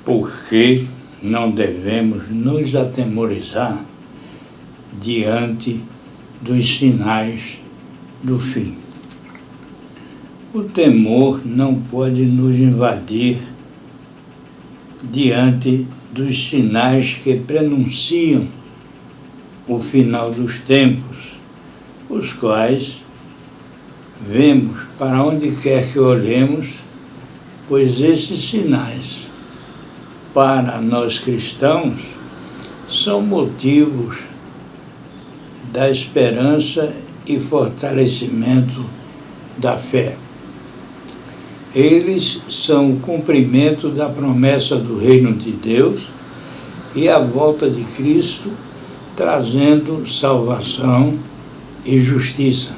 Porque não devemos nos atemorizar diante dos sinais do fim. O temor não pode nos invadir diante dos sinais que prenunciam o final dos tempos, os quais vemos para onde quer que olhemos, pois esses sinais, para nós cristãos, são motivos da esperança e fortalecimento da fé. Eles são o cumprimento da promessa do reino de Deus e a volta de Cristo, trazendo salvação e justiça.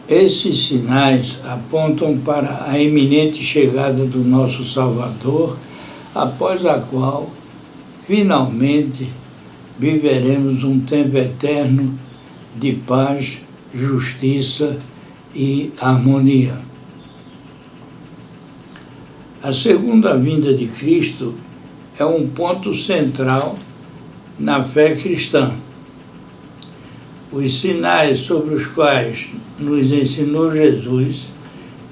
Esses sinais apontam para a iminente chegada do nosso Salvador, após a qual, finalmente, viveremos um tempo eterno de paz, justiça e harmonia. A segunda vinda de Cristo é um ponto central na fé cristã. Os sinais sobre os quais nos ensinou Jesus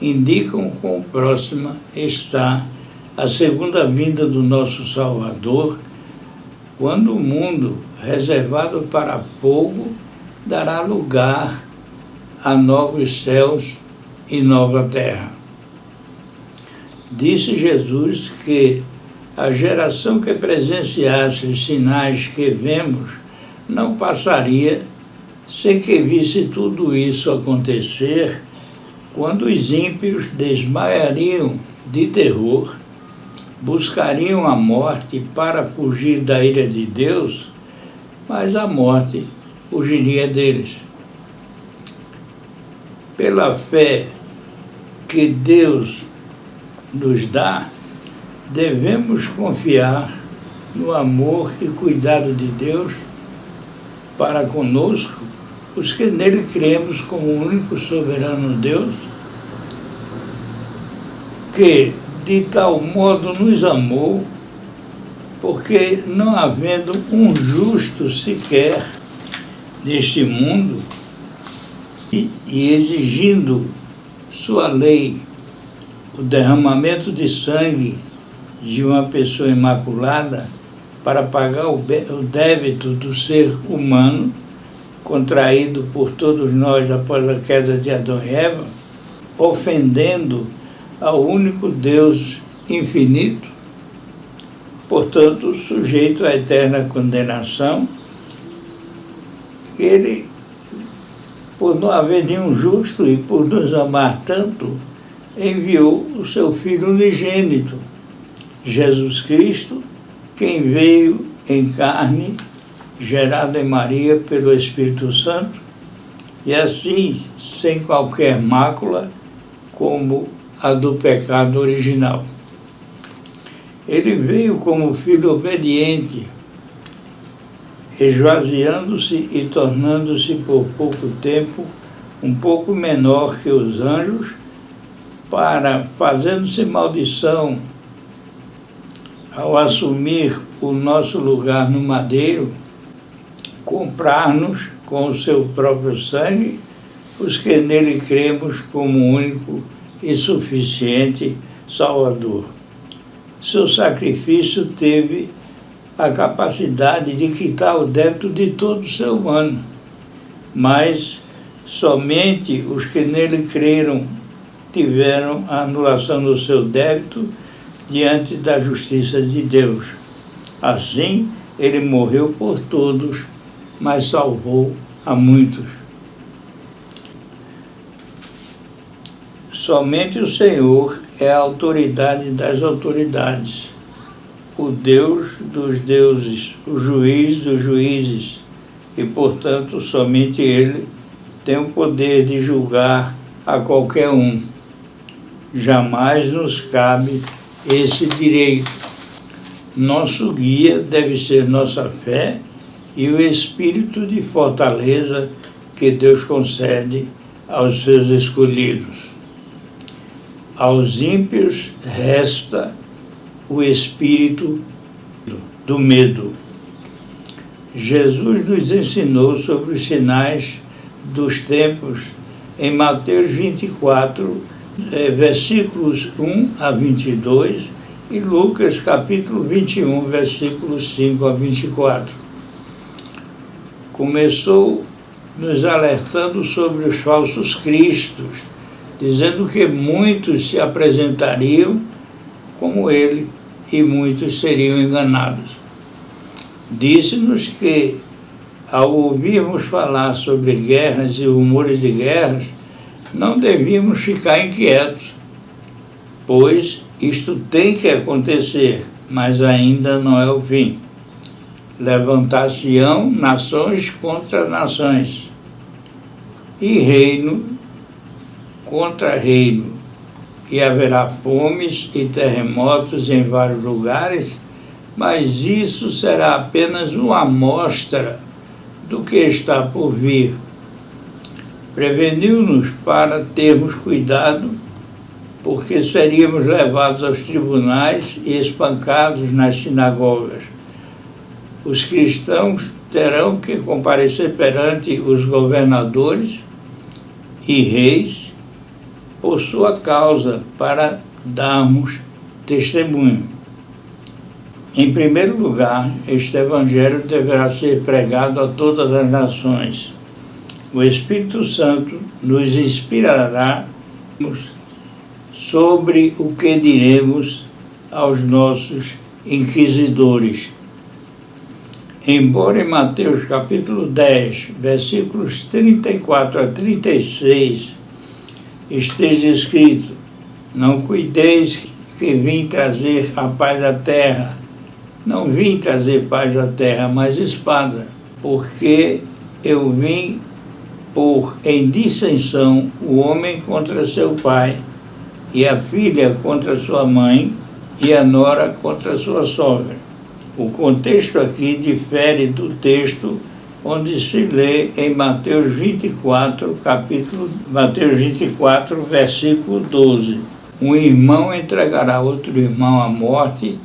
indicam quão próxima está a segunda vinda do nosso Salvador, quando o mundo, reservado para fogo, dará lugar a novos céus e nova terra. Disse Jesus que a geração que presenciasse os sinais que vemos não passaria sem que visse tudo isso acontecer, quando os ímpios desmaiariam de terror, buscariam a morte para fugir da ira de Deus, mas a morte fugiria deles. Pela fé que Deus nos dá, devemos confiar no amor e cuidado de Deus para conosco, os que nele cremos como o único soberano Deus, que de tal modo nos amou, porque não havendo um justo sequer neste mundo, e exigindo sua lei, o derramamento de sangue de uma pessoa imaculada para pagar o débito do ser humano, contraído por todos nós após a queda de Adão e Eva, ofendendo ao único Deus infinito, portanto, sujeito à eterna condenação. Ele, por não haver nenhum justo e por nos amar tanto, enviou o seu Filho unigênito, Jesus Cristo, quem veio em carne, gerado em Maria pelo Espírito Santo, e assim, sem qualquer mácula, como a do pecado original. Ele veio como filho obediente, esvaziando-se e tornando-se por pouco tempo um pouco menor que os anjos, para, fazendo-se maldição, ao assumir o nosso lugar no madeiro, comprar-nos com o seu próprio sangue, os que nele cremos como único e suficiente Salvador. Seu sacrifício teve a capacidade de quitar o débito de todo ser humano, mas somente os que nele creram tiveram a anulação do seu débito diante da justiça de Deus. Assim, ele morreu por todos, mas salvou a muitos. Somente o Senhor é a autoridade das autoridades, o Deus dos deuses, o juiz dos juízes, e, portanto, somente Ele tem o poder de julgar a qualquer um. Jamais nos cabe esse direito. Nosso guia deve ser nossa fé e o espírito de fortaleza que Deus concede aos seus escolhidos. Aos ímpios resta o espírito do medo. Jesus nos ensinou sobre os sinais dos tempos em Mateus 24, versículos 1 a 22 e Lucas capítulo 21, versículos 5 a 24. Começou nos alertando sobre os falsos cristos, dizendo que muitos se apresentariam como ele e muitos seriam enganados. Disse-nos que, ao ouvirmos falar sobre guerras e rumores de guerras, não devíamos ficar inquietos, pois isto tem que acontecer, mas ainda não é o fim. Levantar-se-ão nações contra nações, e reino contra reino, e haverá fomes e terremotos em vários lugares, mas isso será apenas uma amostra do que está por vir. Preveniu-nos para termos cuidado, porque seríamos levados aos tribunais e espancados nas sinagogas. Os cristãos terão que comparecer perante os governadores e reis por sua causa, para darmos testemunho. Em primeiro lugar, este evangelho deverá ser pregado a todas as nações. O Espírito Santo nos inspirará sobre o que diremos aos nossos inquisidores. Embora em Mateus capítulo 10, versículos 34 a 36, esteja escrito: não cuideis que vim trazer a paz à terra. Não vim trazer paz à terra, mas espada, porque eu vim pôr em dissensão o homem contra seu pai, e a filha contra sua mãe, e a nora contra sua sogra. O contexto aqui difere do texto onde se lê em Mateus 24, versículo 12. Um irmão entregará outro irmão à morte,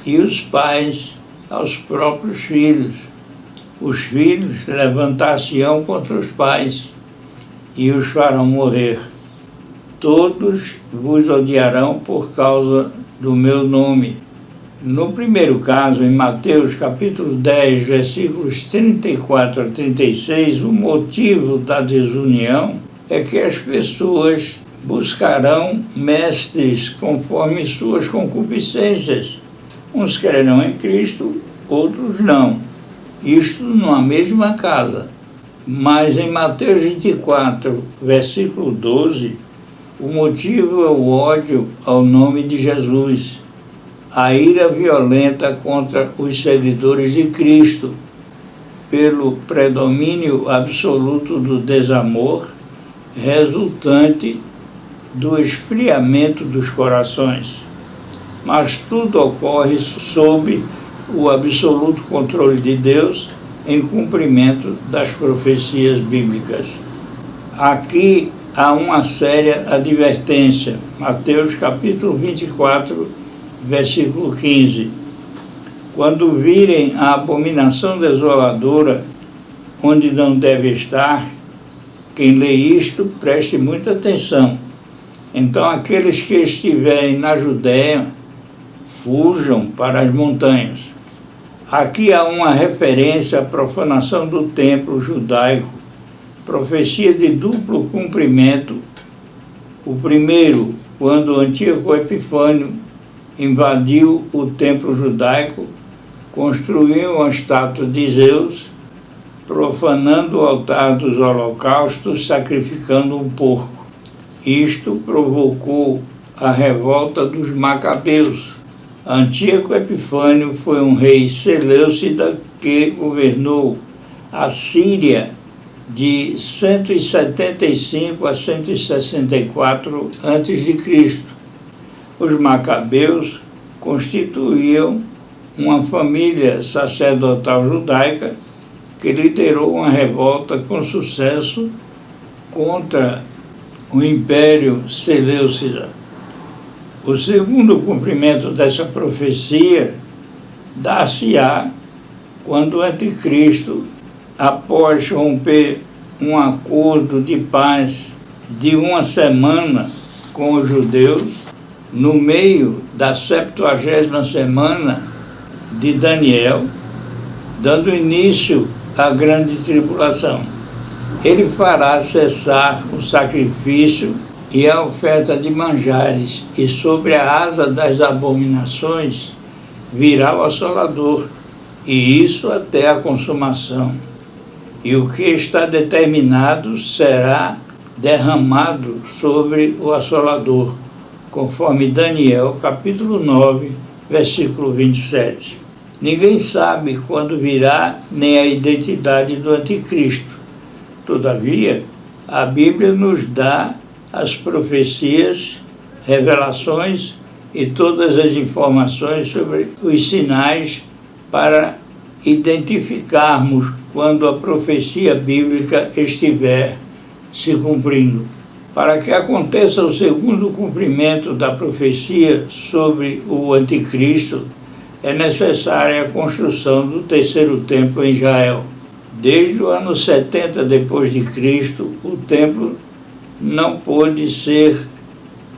e os pais aos próprios filhos. Os filhos levantar-se-ão contra os pais, e os farão morrer. Todos vos odiarão por causa do meu nome. No primeiro caso, em Mateus capítulo 10, versículos 34 a 36, o motivo da desunião é que as pessoas buscarão mestres conforme suas concupiscências. Uns crerão em Cristo, outros não. Isto numa mesma casa. Mas em Mateus 24, versículo 12, o motivo é o ódio ao nome de Jesus, a ira violenta contra os seguidores de Cristo, pelo predomínio absoluto do desamor, resultante do esfriamento dos corações. Mas tudo ocorre sob o absoluto controle de Deus, em cumprimento das profecias bíblicas. Aqui há uma séria advertência. Mateus capítulo 24, versículo 15. Quando virem a abominação desoladora, onde não deve estar, quem lê isto, preste muita atenção. Então aqueles que estiverem na Judéia, fujam para as montanhas. Aqui há uma referência à profanação do templo judaico, profecia de duplo cumprimento. O primeiro, quando Antíoco Epifânio invadiu o templo judaico, construiu uma estátua de Zeus, profanando o altar dos holocaustos, sacrificando um porco. Isto provocou a revolta dos macabeus. Antíoco Epifânio foi um rei seleucida que governou a Síria de 175 a 164 a.C. Os macabeus constituíam uma família sacerdotal judaica que liderou uma revolta com sucesso contra o Império Seleucida. O segundo cumprimento dessa profecia dar-se-á quando o anticristo, após romper um acordo de paz de uma semana com os judeus, no meio da 70ª semana de Daniel, dando início à grande tribulação. Ele fará cessar o sacrifício e a oferta de manjares, e sobre a asa das abominações virá o assolador, e isso até a consumação. E o que está determinado será derramado sobre o assolador, conforme Daniel, capítulo 9, versículo 27. Ninguém sabe quando virá, nem a identidade do anticristo. Todavia, a Bíblia nos dá as profecias, revelações e todas as informações sobre os sinais para identificarmos quando a profecia bíblica estiver se cumprindo. Para que aconteça o segundo cumprimento da profecia sobre o anticristo, é necessária a construção do terceiro templo em Israel. Desde o ano 70 depois de Cristo, o templo não pôde ser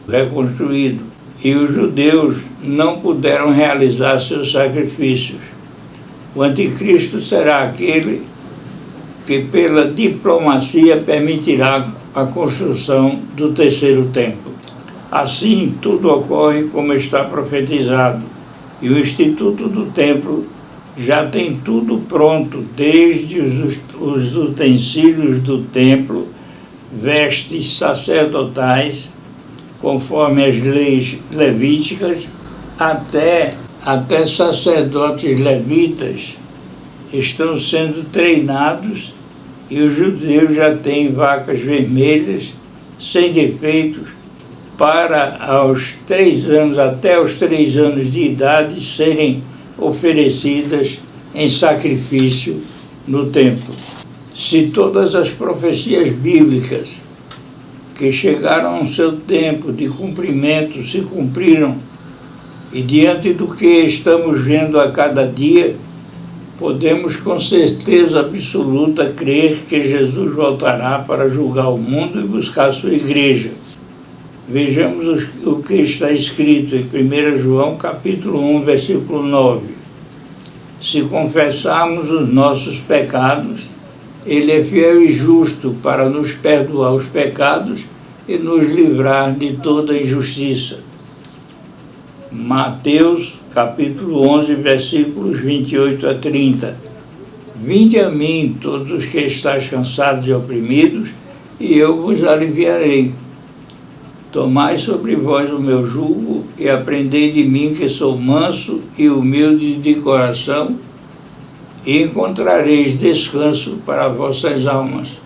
reconstruído e os judeus não puderam realizar seus sacrifícios. O anticristo será aquele que pela diplomacia permitirá a construção do terceiro templo. Assim, tudo ocorre como está profetizado, e o Instituto do Templo já tem tudo pronto, desde os utensílios do templo, vestes sacerdotais, conforme as leis levíticas, até sacerdotes levitas estão sendo treinados, e os judeus já têm vacas vermelhas, sem defeitos, para até os 3 anos de idade serem oferecidas em sacrifício no templo. Se todas as profecias bíblicas que chegaram ao seu tempo de cumprimento se cumpriram, e diante do que estamos vendo a cada dia, podemos com certeza absoluta crer que Jesus voltará para julgar o mundo e buscar sua igreja. Vejamos o que está escrito em 1 João capítulo 1, versículo 9. Se confessarmos os nossos pecados, Ele é fiel e justo para nos perdoar os pecados e nos livrar de toda injustiça. Mateus capítulo 11, versículos 28 a 30. Vinde a mim, todos os que estáis cansados e oprimidos, e eu vos aliviarei. Tomai sobre vós o meu jugo e aprendei de mim, que sou manso e humilde de coração, e encontrareis descanso para vossas almas,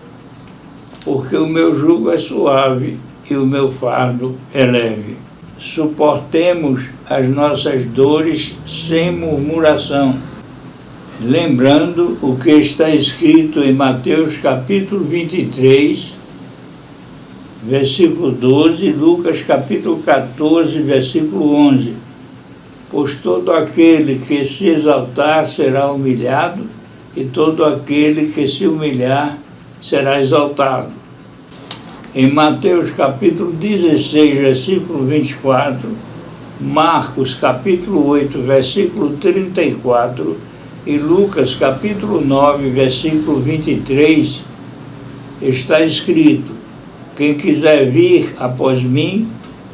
porque o meu jugo é suave e o meu fardo é leve. Suportemos as nossas dores sem murmuração, lembrando o que está escrito em Mateus capítulo 23, versículo 12, e Lucas capítulo 14, versículo 11. Pois todo aquele que se exaltar será humilhado, e todo aquele que se humilhar será exaltado. Em Mateus capítulo 16, versículo 24, Marcos capítulo 8, versículo 34 e Lucas capítulo 9, versículo 23, está escrito: quem quiser vir após mim,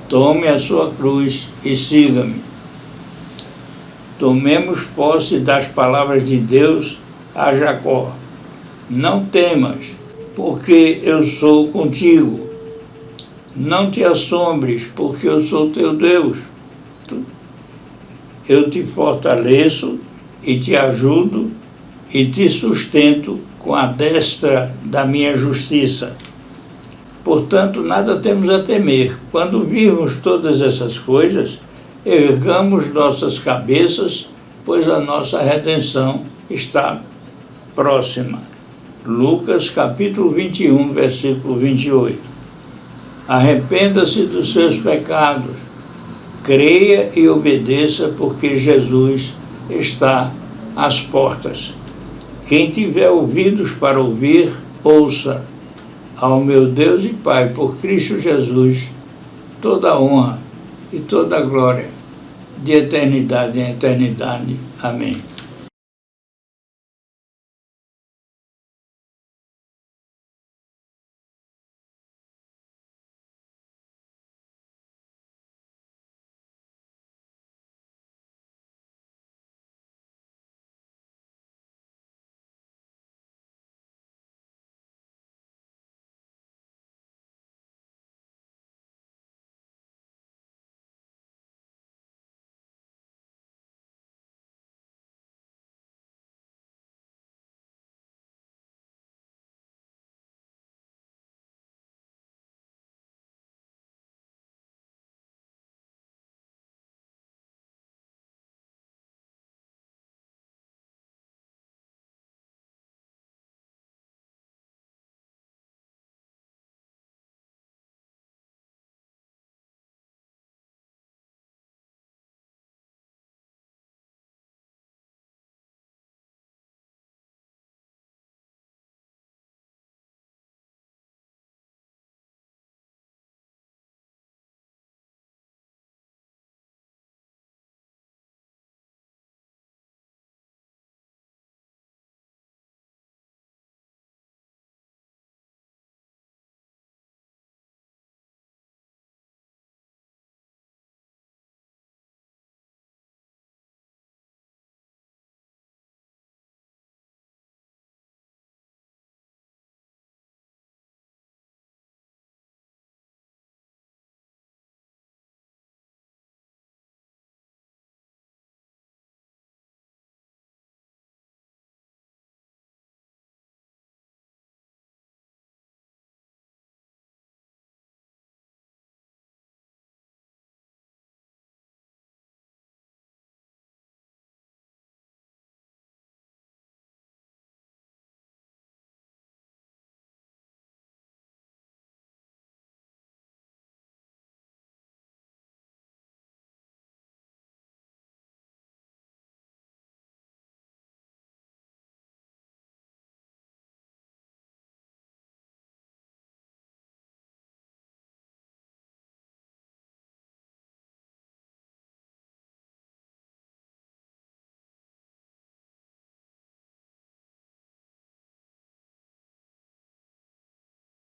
tome a sua cruz e siga-me. Tomemos posse das palavras de Deus a Jacó. Não temas, porque eu sou contigo. Não te assombres, porque eu sou teu Deus. Eu te fortaleço e te ajudo e te sustento com a destra da minha justiça. Portanto, nada temos a temer. Quando virmos todas essas coisas, ergamos nossas cabeças, pois a nossa redenção está próxima. Lucas capítulo 21, versículo 28. Arrependa-se dos seus pecados, creia e obedeça, porque Jesus está às portas. Quem tiver ouvidos para ouvir, ouça. Ao meu Deus e Pai, por Cristo Jesus, toda a honra e toda a glória, de eternidade em eternidade. Amém.